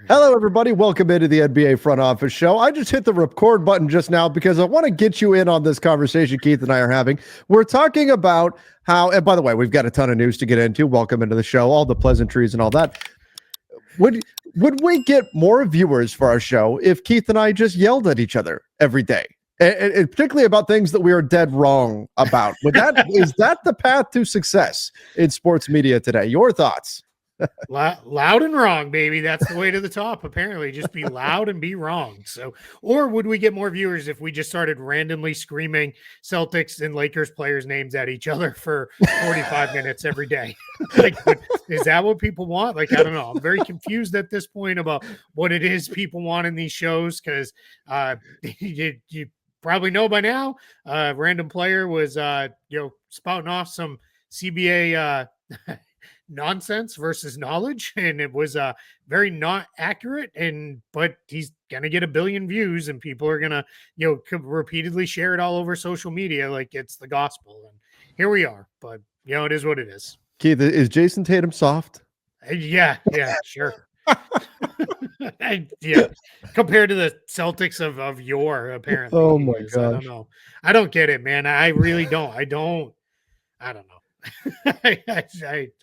Hello, everybody. Welcome into the NBA Front Office Show. I just hit the record button just now because I want to get you in on this conversation Keith and I are having. We're talking about how, and by the way, we've got a ton of news to get into. Welcome into the show, all the pleasantries and all that. Would we get more viewers for our show if Keith and I just yelled at each other every day? And particularly about things that we are dead wrong about. Is that the path to success in sports media today? Your thoughts? Loud and wrong, baby. That's the way to the top, apparently. Just be loud and be wrong. So, or would we get more viewers if we just started randomly screaming Celtics and Lakers players' names at each other for 45 minutes every day? Like, is that what people want? Like, I don't know. I'm very confused at this point about what it is people want in these shows because you probably know by now. Random player was spouting off some CBA nonsense versus knowledge, and it was very not accurate, but he's gonna get 1 billion views and people are gonna repeatedly share it all over social media like it's the gospel, and here we are. But it is what it is. Keith, is Jason Tatum soft? Yeah, sure. Yeah, compared to the Celtics of yore, apparently. Oh my gosh. I don't know. I don't get it, man. I really don't. I don't know.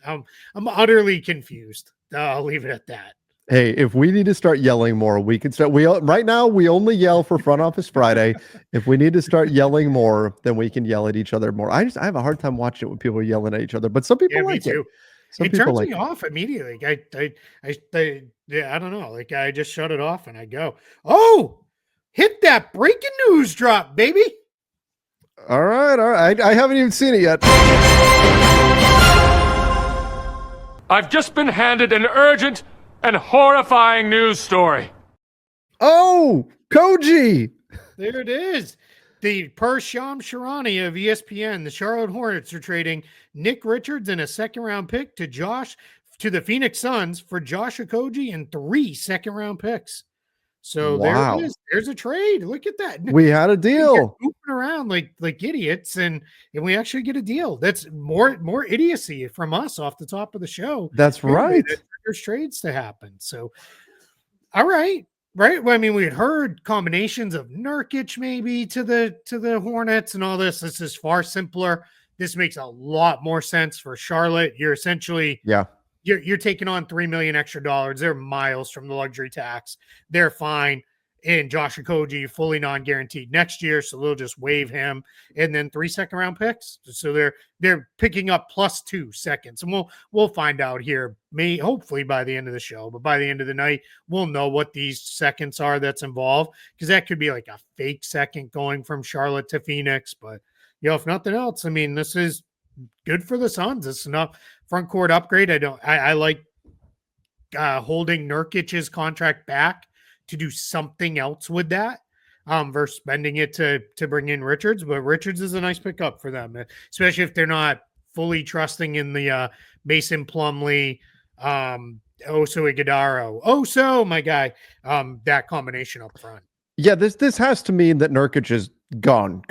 I'm utterly confused. I'll leave it at that. Hey, if we need to start yelling more, we can start. Right now we only yell for Front Office Friday. If we need to start yelling more, then we can yell at each other more. I have a hard time watching it when people are yelling at each other, but some people like it. It turns me off immediately. I don't know. Like, I just shut it off and I go, oh, hit that breaking news drop, baby. All right. I haven't even seen it yet. I've just been handed an urgent and horrifying news story. Oh, Koji. There it is. Per Shams Charania of ESPN, the Charlotte Hornets are trading Nick Richards and a second-round pick to the Phoenix Suns for Josh Okogie and 3 second-round picks. So There it is. There's a trade. Look at that. We had a deal. Moving around like idiots, and we actually get a deal. That's more idiocy from us off the top of the show. That's right. There's trades to happen. So, all right. Right. Well, I mean, we had heard combinations of Nurkic maybe to the Hornets and all this. This is far simpler. This makes a lot more sense for Charlotte. You're essentially You're taking on $3 million extra dollars. They're miles from the luxury tax. They're fine. And Josh Okogie fully non-guaranteed next year, so they'll just waive him. And then 3 second-round picks. So they're picking up +2 seconds, and we'll find out here. Hopefully by the end of the show, but by the end of the night, we'll know what these seconds are that's involved, because that could be like a fake second going from Charlotte to Phoenix. But if nothing else, I mean, this is good for the Suns. It's enough front court upgrade. I like holding Nurkic's contract back to do something else with that versus spending it to bring in Richards. But Richards is a nice pickup for them, especially if they're not fully trusting in the Mason Plumlee, Oso Iguodala, my guy, that combination up front. Yeah, this has to mean that Nurkic is gone.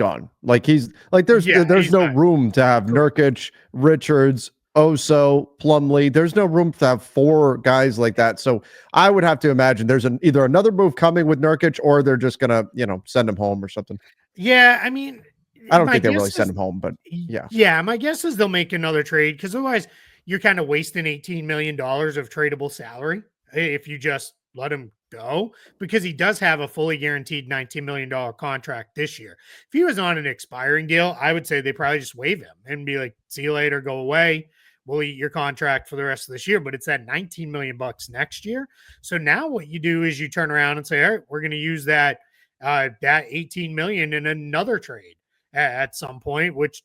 Like there's no room to have Nurkic, Richards, Oso, Plumlee. There's no room to have 4 guys like that. So I would have to imagine there's either another move coming with Nurkic, or they're just gonna send him home or something. Yeah, I mean, I don't think they'll really send him home, but yeah. My guess is they'll make another trade, because otherwise you're kind of wasting $18 million of tradable salary if you just let him go, because he does have a fully guaranteed $19 million contract this year. If he was on an expiring deal, I would say they probably just waive him and be like, see you later, go away. We'll eat your contract for the rest of this year, but it's at $19 million next year. So now what you do is you turn around and say, all right, we're going to use that 18 million in another trade at some point, which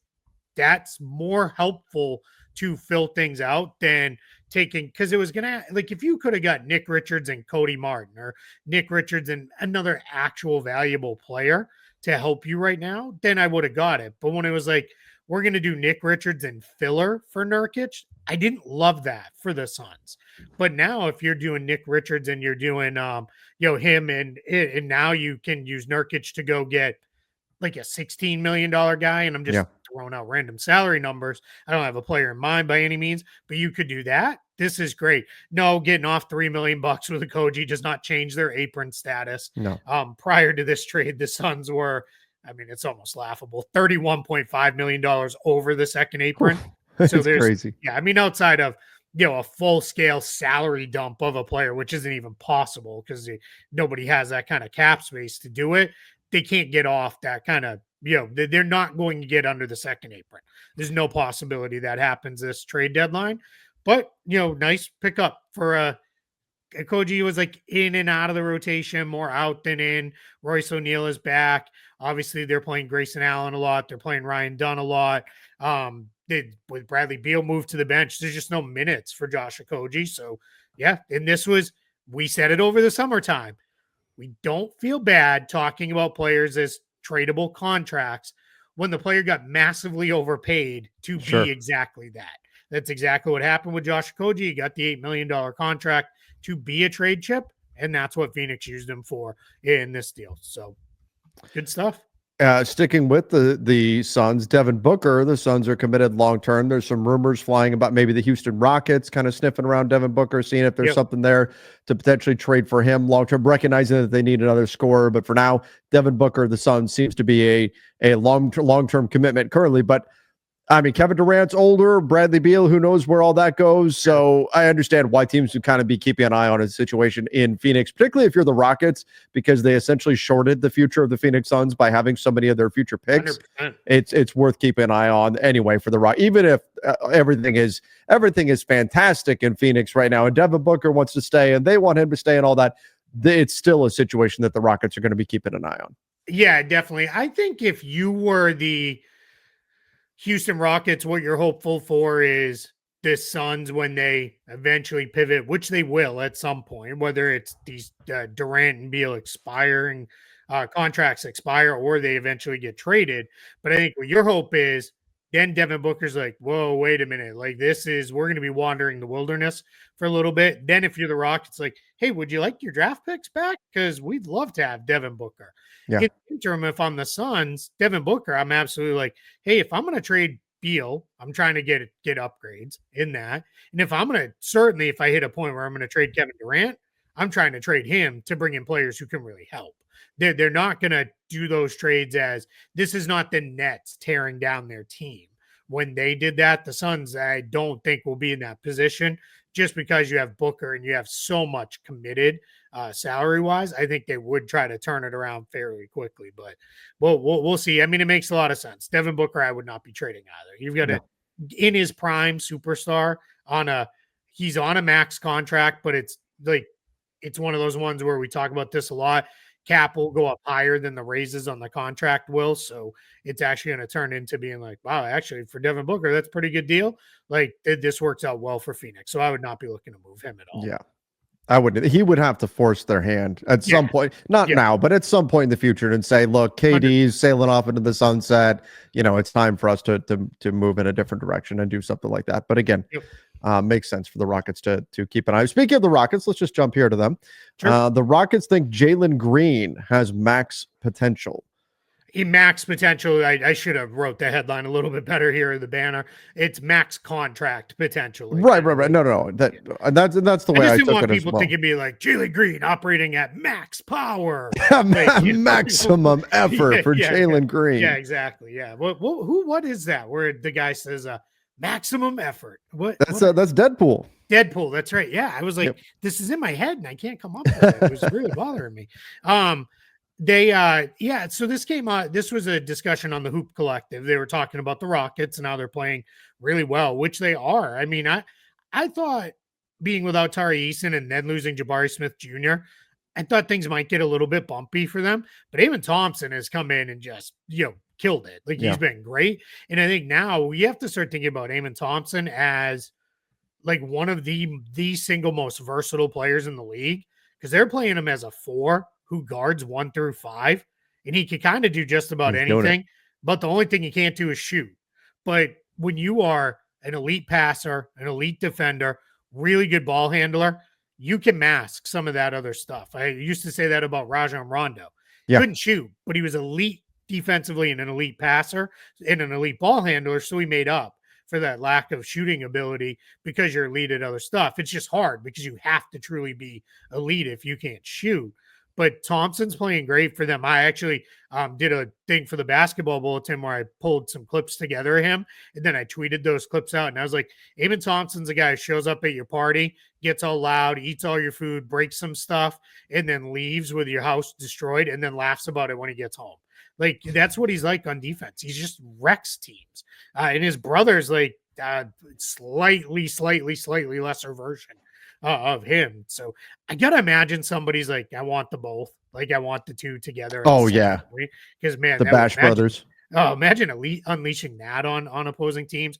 that's more helpful to fill things out than taking, because it was going to, like, if you could have got Nick Richards and Cody Martin, or Nick Richards and another actual valuable player to help you right now, then I would have got it. But when it was like, we're going to do Nick Richards and filler for Nurkic, I didn't love that for the Suns. But now if you're doing Nick Richards and you're doing him and now you can use Nurkic to go get like a $16 million guy, and I'm just Yeah. throwing out random salary numbers. I don't have a player in mind by any means, but you could do that. This is great. No, getting off $3 million with a Koji does not change their apron status. No. Prior to this trade, the Suns were, I mean, it's almost laughable, $31.5 million over the second apron. It's So there's crazy. Yeah, I mean, outside of a full-scale salary dump of a player, which isn't even possible because nobody has that kind of cap space to do it. They can't get off that kind of, they're not going to get under the second apron. There's no possibility that happens this trade deadline. But, nice pickup for Koji was like in and out of the rotation, more out than in. Royce O'Neal is back. Obviously, they're playing Grayson Allen a lot. They're playing Ryan Dunn a lot. With Bradley Beal moved to the bench, there's just no minutes for Josh Okogie. So, yeah, and we said it over the summertime. We don't feel bad talking about players as tradable contracts when the player got massively overpaid to be exactly that. That's exactly what happened with Josh Okogie. He got the $8 million contract to be a trade chip, and that's what Phoenix used him for in this deal. So, good stuff. Sticking with the Suns, Devin Booker, the Suns are committed long-term. There's some rumors flying about maybe the Houston Rockets kind of sniffing around Devin Booker, seeing if there's something there to potentially trade for him long-term, recognizing that they need another scorer. But for now, Devin Booker, the Suns, seems to be a long-term commitment currently. But I mean, Kevin Durant's older, Bradley Beal, who knows where all that goes. So I understand why teams would kind of be keeping an eye on a situation in Phoenix, particularly if you're the Rockets, because they essentially shorted the future of the Phoenix Suns by having so many of their future picks. 100%. It's worth keeping an eye on anyway for the Rock, even if everything is fantastic in Phoenix right now, and Devin Booker wants to stay, and they want him to stay, and all that. It's still a situation that the Rockets are going to be keeping an eye on. Yeah, definitely. I think if you were the Houston Rockets, what you're hopeful for is the Suns when they eventually pivot, which they will at some point, whether it's these Durant and Beal expiring contracts expire or they eventually get traded. But I think what your hope is then Devin Booker's like, whoa, wait a minute. Like we're going to be wandering the wilderness for a little bit. Then if you're the Rockets, like, hey, would you like your draft picks back? Because we'd love to have Devin Booker. Yeah. In the interim, if I'm the Suns, Devin Booker, I'm absolutely like, hey, if I'm going to trade Beal, I'm trying to get upgrades in that. And if I hit a point where I'm going to trade Kevin Durant, I'm trying to trade him to bring in players who can really help. They're not going to do those trades as this is not the Nets tearing down their team. When they did that, the Suns, I don't think will be in that position just because you have Booker and you have so much committed salary-wise. I think they would try to turn it around fairly quickly, but we'll see. I mean, it makes a lot of sense. Devin Booker, I would not be trading either. You've got in his prime superstar he's on a max contract, but it's one of those ones where we talk about this a lot. Cap will go up higher than the raises on the contract will. So it's actually going to turn into being like, wow, actually for Devin Booker, that's a pretty good deal. Like this works out well for Phoenix. So I would not be looking to move him at all. Yeah. I wouldn't. He would have to force their hand at some point, not now, but at some point in the future and say, look, KD's sailing off into the sunset. It's time for us to move in a different direction and do something like that. But again, makes sense for the Rockets to keep an eye. Speaking of the Rockets, let's just jump here to them. Sure. The Rockets think Jalen Green has max potential. Max potential. I should have wrote the headline a little bit better here in the banner. It's max contract potential. Right. No. That's the way I took it as well. I just didn't want people thinking be like Jalen Green operating at max power, maximum effort for Jalen Green. Yeah, exactly. Yeah. What is that? Where the guy says maximum effort? That's Deadpool. Deadpool. That's right. Yeah. I was like, this is in my head and I can't come up with it. It was really bothering me. So this came out, this was a discussion on the Hoop Collective. They were talking about the Rockets and how they're playing really well, which they are. I mean, I thought being without Tari Eason and then losing Jabari Smith Jr., I thought things might get a little bit bumpy for them, but Amen Thompson has come in and just, killed it. Like he's been great. And I think now we have to start thinking about Amen Thompson as like one of the single most versatile players in the league because they're playing him as a 4 who guards 1 through 5, and he can kind of do just about anything, but the only thing he can't do is shoot. But when you are an elite passer, an elite defender, really good ball handler, you can mask some of that other stuff. I used to say that about Rajon Rondo. He couldn't shoot, but he was elite defensively and an elite passer and an elite ball handler. So he made up for that lack of shooting ability because you're elite at other stuff. It's just hard because you have to truly be elite if you can't shoot. But Thompson's playing great for them. I actually did a thing for the basketball bulletin where I pulled some clips together of him, and then I tweeted those clips out. And I was like, Amen Thompson's a guy who shows up at your party, gets all loud, eats all your food, breaks some stuff, and then leaves with your house destroyed, and then laughs about it when he gets home. Like, that's what he's like on defense. He just wrecks teams. And his brother's like slightly lesser version of him. So I gotta imagine somebody's like, I want the both. Like, I want the two together. Oh yeah, because man, the Bash brothers. Oh, imagine unleashing that on opposing teams.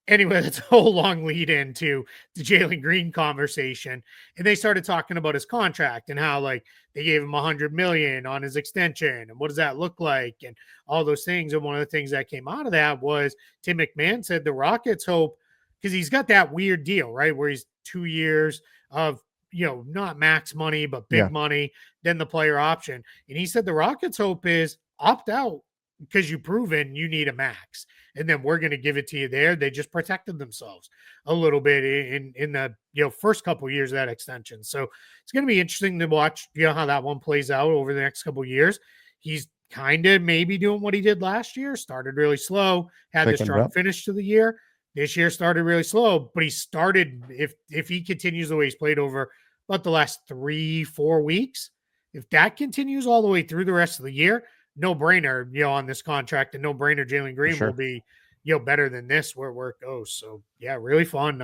Anyway, that's a whole long lead into the Jalen Green conversation. And they started talking about his contract and how like they gave him $100 million on his extension. And what does that look like? And all those things. And one of the things that came out of that was Tim McMahon said the Rockets hope, because he's got that weird deal, right? Where he's 2 years of, not max money, but big money, then the player option. And he said the Rockets hope is opt out because you've proven you need a max, and then we're going to give it to you there. They just protected themselves a little bit in the first couple of years of that extension. So it's going to be interesting to watch how that one plays out over the next couple of years. He's kind of maybe doing what he did last year, started really slow, had this strong finish to the year. This year started really slow, but he started, if he continues the way he's played over about the last 3-4 weeks, if that continues all the way through the rest of the year, no brainer, on this contract, and no brainer Jalen Green will be, better than this where it goes. So yeah, really fun,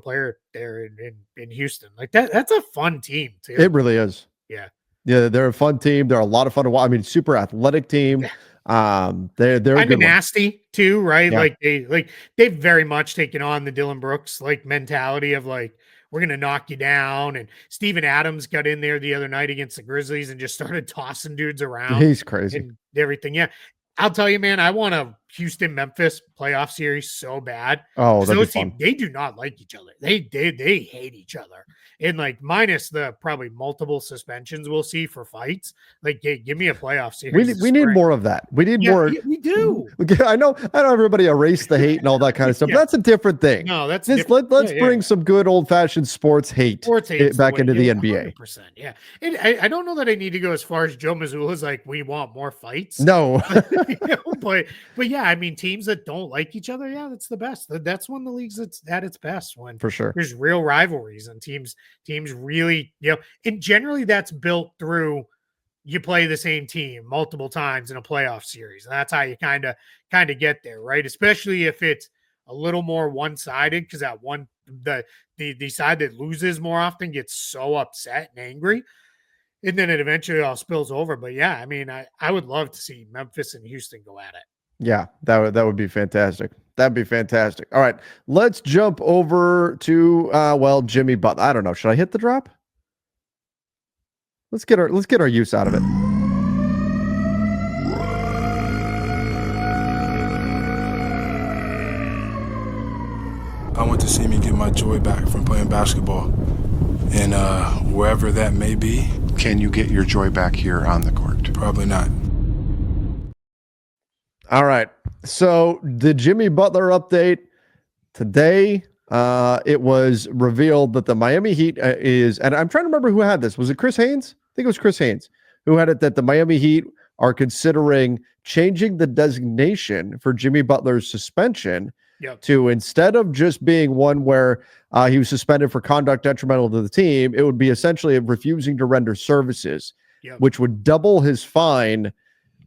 player there in Houston. Like that's a fun team too. It really is. Yeah. Yeah. They're a fun team. They're a lot of fun to watch. I mean, super athletic team. Yeah. They're kind of nasty one. Too, right? Yeah. They've very much taken on the Dylan Brooks mentality of we're going to knock you down. And Steven Adams got in there the other night against the Grizzlies and just started tossing dudes around. He's crazy. And everything. Yeah. I'll tell you, man, I want a Houston-Memphis playoff series so bad. Oh, those teams, they do not like each other. They hate each other. And minus the probably multiple suspensions we'll see for fights. Give me a playoff series. We need more of that. We need more. We do. I know everybody erased the hate and all that kind of stuff. But that's a different thing. No, that's different. Let's bring some good old-fashioned sports hate back into the NBA. 100%, yeah. And I don't know that I need to go as far as Joe Mazzulla's we want more fights. No. But yeah, I mean, teams that don't like each other, yeah, that's the best. That's when the league's at its best, when for sure there's real rivalries and teams really, and generally that's built through you play the same team multiple times in a playoff series. And that's how you kind of get there, right? Especially if it's a little more one-sided, because that one the side that loses more often gets so upset and angry. And then it eventually all spills over. But yeah, I mean, I would love to see Memphis and Houston go at it. Yeah, that would be fantastic. That'd be fantastic. All right, let's jump over to Jimmy Butler. I don't know. Should I hit the drop? Let's get our use out of it. I want to see me get my joy back from playing basketball, and wherever that may be. Can you get your joy back here on the court? Probably not. All right. So the Jimmy Butler update today, it was revealed that the Miami Heat is, and I'm trying to remember who had this. Was it Chris Haynes? I think it was Chris Haynes who had it, that the Miami Heat are considering changing the designation for Jimmy Butler's suspension to, instead of just being one where he was suspended for conduct detrimental to the team, it would be essentially refusing to render services, which would double his fine.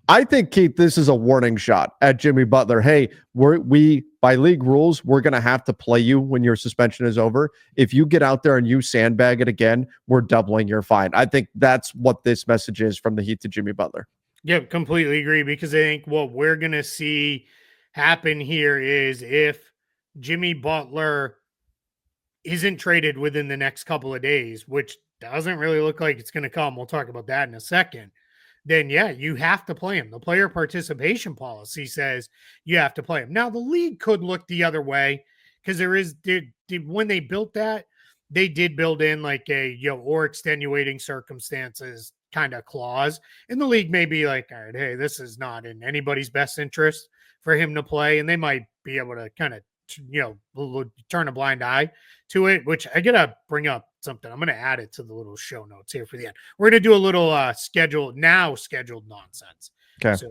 I think, Keith, this is a warning shot at Jimmy Butler. Hey, we by league rules, we're going to have to play you when your suspension is over. If you get out there and you sandbag it again, we're doubling your fine. I think that's what this message is from the Heat to Jimmy Butler. Yeah, completely agree, because I think what we're going to see happen here is if Jimmy Butler isn't traded within the next couple of days, which doesn't really look like it's going to come. We'll talk about that in a second. Then, yeah, you have to play him. The player participation policy says you have to play him. Now, the league could look the other way, because when they built that, they did build in or extenuating circumstances kind of clause. And the league may be like, all right, hey, this is not in anybody's best interest for him to play. And they might be able to kind of, turn a blind eye to it, which I got to bring up something. I'm going to add it to the little show notes here for the end. We're going to do a little scheduled nonsense. Okay. So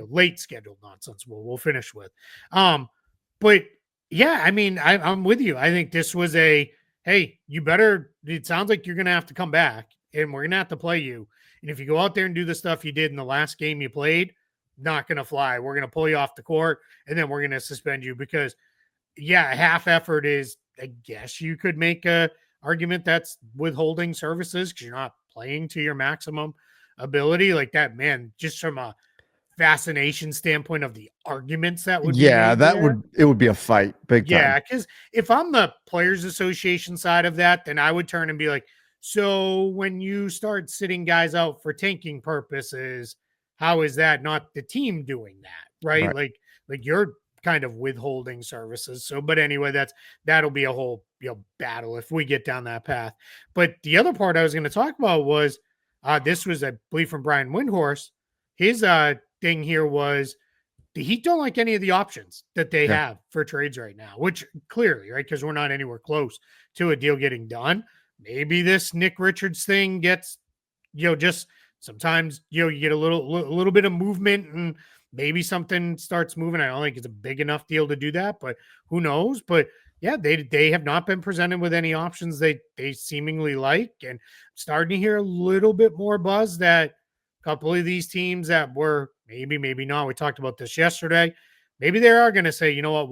late scheduled nonsense we'll finish with. But yeah, I mean, I'm with you. I think this was hey, it sounds like you're going to have to come back and we're going to have to play you. And if you go out there and do the stuff you did in the last game you played, not going to fly. We're going to pull you off the court and then we're going to suspend you because a half effort is, I guess you could make a argument that's withholding services because you're not playing to your maximum ability like that, man, just from a fascination standpoint of the arguments that would it would be a fight big time. Yeah, because if I'm the Players Association side of that, then I would turn and be like, so when you start sitting guys out for tanking purposes, how is that not the team doing that? Right. Like you're kind of withholding services. So, but anyway, that'll be a whole battle if we get down that path. But the other part I was going to talk about was this was, I believe, from Brian Windhorst. His thing here was the Heat don't like any of the options that they have for trades right now, which clearly, right, because we're not anywhere close to a deal getting done. Maybe this Nick Richards thing gets, just sometimes, you get a little bit of movement and maybe something starts moving. I don't think it's a big enough deal to do that, but who knows? But yeah, they have not been presented with any options they seemingly like. And starting to hear a little bit more buzz that a couple of these teams that were maybe not. We talked about this yesterday. Maybe they are going to say, you know what,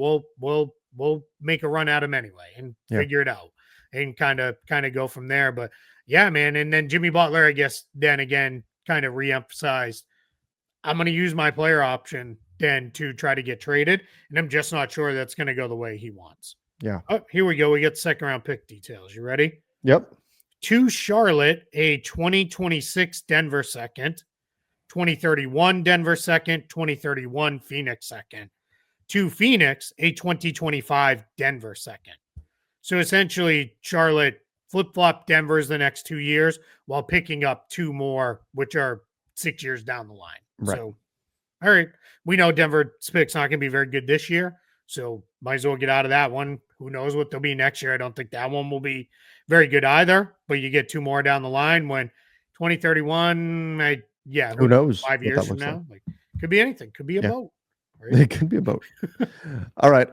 we'll make a run at them anyway and figure it out and kind of go from there. But yeah, man. And then Jimmy Butler, I guess, then again, kind of reemphasized, I'm going to use my player option then to try to get traded. And I'm just not sure that's going to go the way he wants. Yeah. Oh, here we go. We get second round pick details. You ready? Yep. To Charlotte, a 2026 Denver second, 2031 Denver second, 2031 Phoenix second. To Phoenix, a 2025 Denver second. So essentially, Charlotte flip-flop Denver's the next 2 years while picking up two more, which are 6 years down the line. Right. So, all right. We know Denver's pick's not going to be very good this year, so might as well get out of that one. Who knows what they'll be next year? I don't think that one will be very good either, but you get two more down the line when 2031, who knows? 5 years from now, like could be anything. Could be a boat. Right? It could be a boat. All right.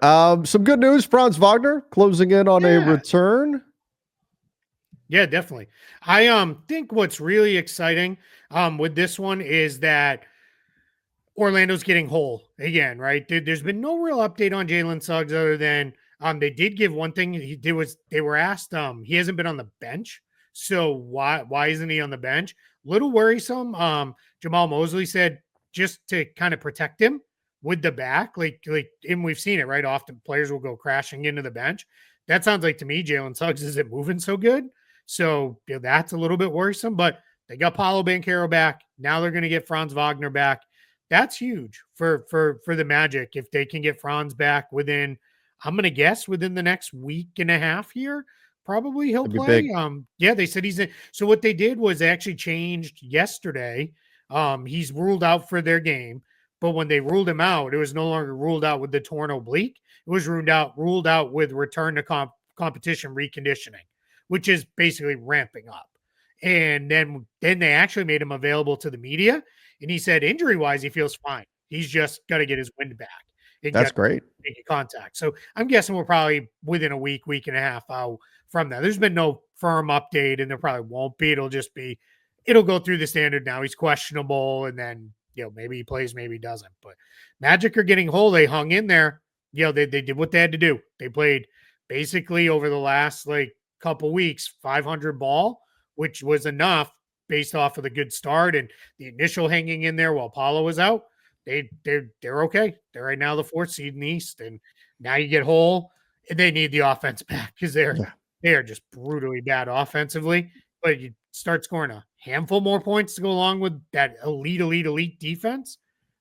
Some good news. Franz Wagner closing in on a return. Yeah, definitely. I think what's really exciting with this one is that Orlando's getting whole again, right? There's been no real update on Jalen Suggs other than they did give one thing. They were asked he hasn't been on the bench, so why isn't he on the bench? Little worrisome. Jamal Mosley said just to kind of protect him with the back, like, and we've seen it, right? Often players will go crashing into the bench. That sounds like to me, Jalen Suggs isn't moving so good. So that's a little bit worrisome, but they got Paolo Banchero back. Now they're going to get Franz Wagner back. That's huge for the Magic. If they can get Franz back within, I'm going to guess within the next week and a half here, probably he'll play. They said he's in. So what they did was they actually changed yesterday. He's ruled out for their game, but when they ruled him out, it was no longer ruled out with the torn oblique. It was ruled out with return to competition reconditioning, which is basically ramping up. And then they actually made him available to the media. And he said injury-wise, he feels fine. He's just got to get his wind back. That's great. Make contact. So I'm guessing we're probably within a week and a half out from that. There's been no firm update, and there probably won't be. It'll go through the standard now. He's questionable, and then maybe he plays, maybe he doesn't. But Magic are getting whole. They hung in there. They did what they had to do. They played basically over the last couple weeks 500 ball, which was enough based off of the good start and the initial hanging in there while Paulo was out. They're okay. They're right now the 4th seed in the East, and now you get whole. And they need the offense back because they are just brutally bad offensively. But you start scoring a handful more points to go along with that elite defense,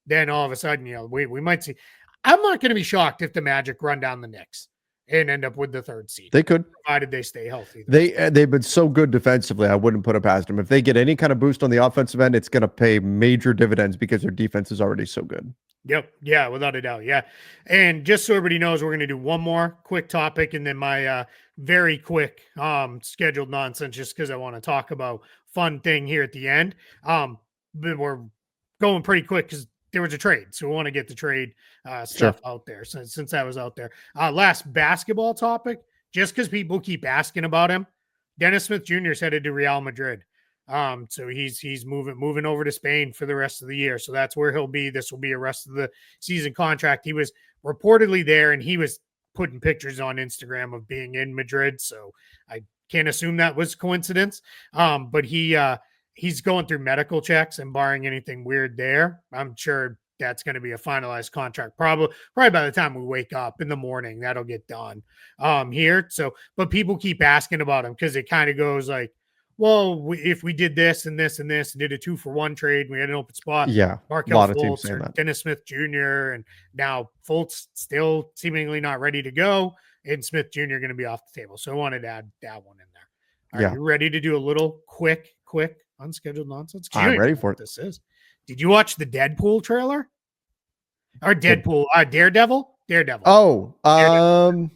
then all of a sudden we might see. I'm not going to be shocked if the Magic run down the Knicks. and end up with the 3rd seed. They could, provided they stay healthy. they've been so good defensively. I wouldn't put it past them. If they get any kind of boost on the offensive end, it's going to pay major dividends because their defense is already so good. Yep. Yeah, without a doubt. Yeah. And just so everybody knows, we're going to do one more quick topic and then my very quick scheduled nonsense, just because I want to talk about fun thing here at the end. But we're going pretty quick because there was a trade. So we want to get the trade stuff out there since I was out there. Last basketball topic, just because people keep asking about him. Dennis Smith Jr. is headed to Real Madrid. So he's moving over to Spain for the rest of the year. So that's where he'll be. This will be a rest of the season contract. He was reportedly there and he was putting pictures on Instagram of being in Madrid. So I can't assume that was coincidence. But he's going through medical checks, and barring anything weird there, I'm sure that's going to be a finalized contract. Probably by the time we wake up in the morning, that'll get done here. So, but people keep asking about him because it kind of goes like, well, if we did this and this and this and did a 2-for-1 trade, we had an open spot. Yeah, Markel a lot of Fultz teams saying or that. Dennis Smith Jr. And now Fultz still seemingly not ready to go, and Smith Jr. going to be off the table. So I wanted to add that one in there. Are you ready to do a little quick unscheduled nonsense? I'm ready for it. This is. Did you watch the Deadpool trailer? Or Deadpool, Daredevil? Oh, Daredevil.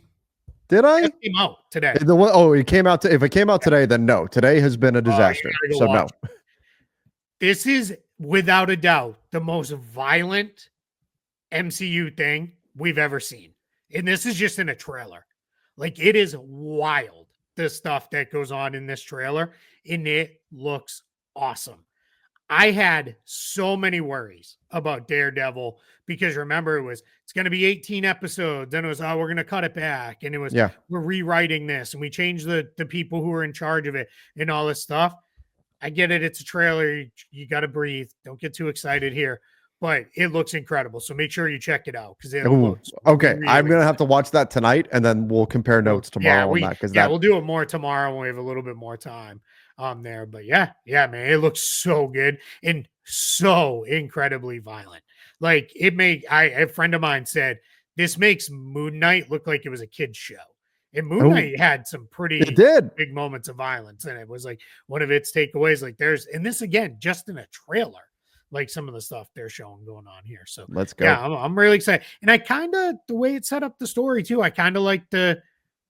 Did I? It came out today. It came out. If it came out today, then no. Today has been a disaster. So no. This is without a doubt the most violent MCU thing we've ever seen. And this is just in a trailer. Like, it is wild, the stuff that goes on in this trailer. And it looks awesome. I had so many worries about Daredevil because remember, it's going to be 18 episodes. Then it was, we're going to cut it back. And it was, we're rewriting this and we changed the people who are in charge of it and all this stuff. I get it. It's a trailer. You got to breathe. Don't get too excited here, but it looks incredible. So make sure you check it out. Cause it looks okay. Really I'm going to have to watch that tonight and then we'll compare notes tomorrow on that. Cause we'll do it more tomorrow when we have a little bit more time there, but yeah, man, it looks so good and so incredibly violent. Like a friend of mine said, this makes Moon Knight look like it was a kid's show. And Moon Knight had some pretty big moments of violence. And it was like one of its takeaways, like and this again, just in a trailer, like some of the stuff they're showing going on here. So let's go. Yeah, I'm really excited. And I the way it set up the story too, I kind of like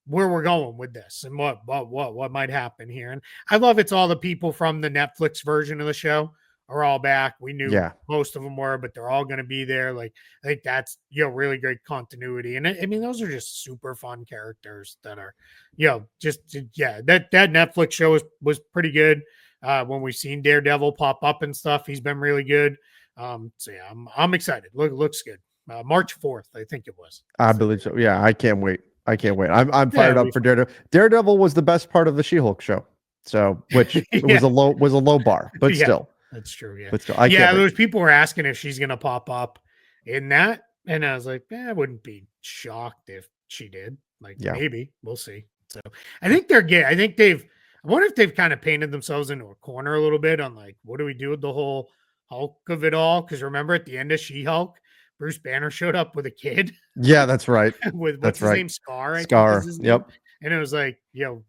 where we're going with this and what might happen here. And I love it's all the people from the Netflix version of the show are all back. We knew most of them were, but they're all going to be there. Like, I think that's, really great continuity. And I mean, those are just super fun characters that are, that Netflix show was pretty good. When we've seen Daredevil pop up and stuff, he's been really good. So yeah, I'm excited. Looks good. March 4th, I think it was. I believe so. Yeah. I can't wait. I'm fired up for Daredevil. Daredevil was the best part of the She-Hulk show. So, which was a low bar, but still. That's true. Yeah. But still, those people were asking if she's going to pop up in that. And I was like, I wouldn't be shocked if she did. Like, maybe we'll see. So I think I wonder if they've kind of painted themselves into a corner a little bit on like, what do we do with the whole Hulk of it all? Because remember at the end of She-Hulk, Bruce Banner showed up with a kid. Yeah, that's right. What's his name? Scar. Scar. Yep. And it was like,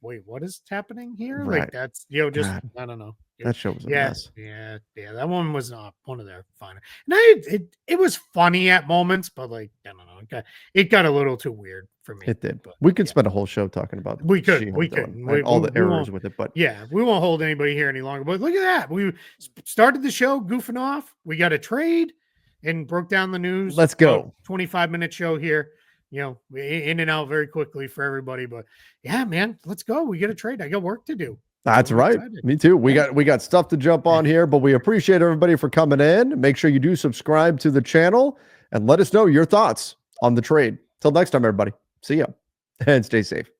wait, what is happening here? Right. Like that's, just, I don't know. That show was a mess. Yeah. That one was not one of their finer. And it was funny at moments, but like, I don't know. It got a little too weird for me. It did. But we could spend a whole show talking about we could all the errors with it. But we won't hold anybody here any longer. But look at that. We started the show goofing off. We got a trade and broke down the news. Let's go. 25-minute show here. In and out very quickly for everybody. But yeah, man, let's go. We get a trade. I got work to do. That's right. Excited. Me too. We got stuff to jump on here, but we appreciate everybody for coming in. Make sure you do subscribe to the channel and let us know your thoughts on the trade. Till next time, everybody. See ya and stay safe.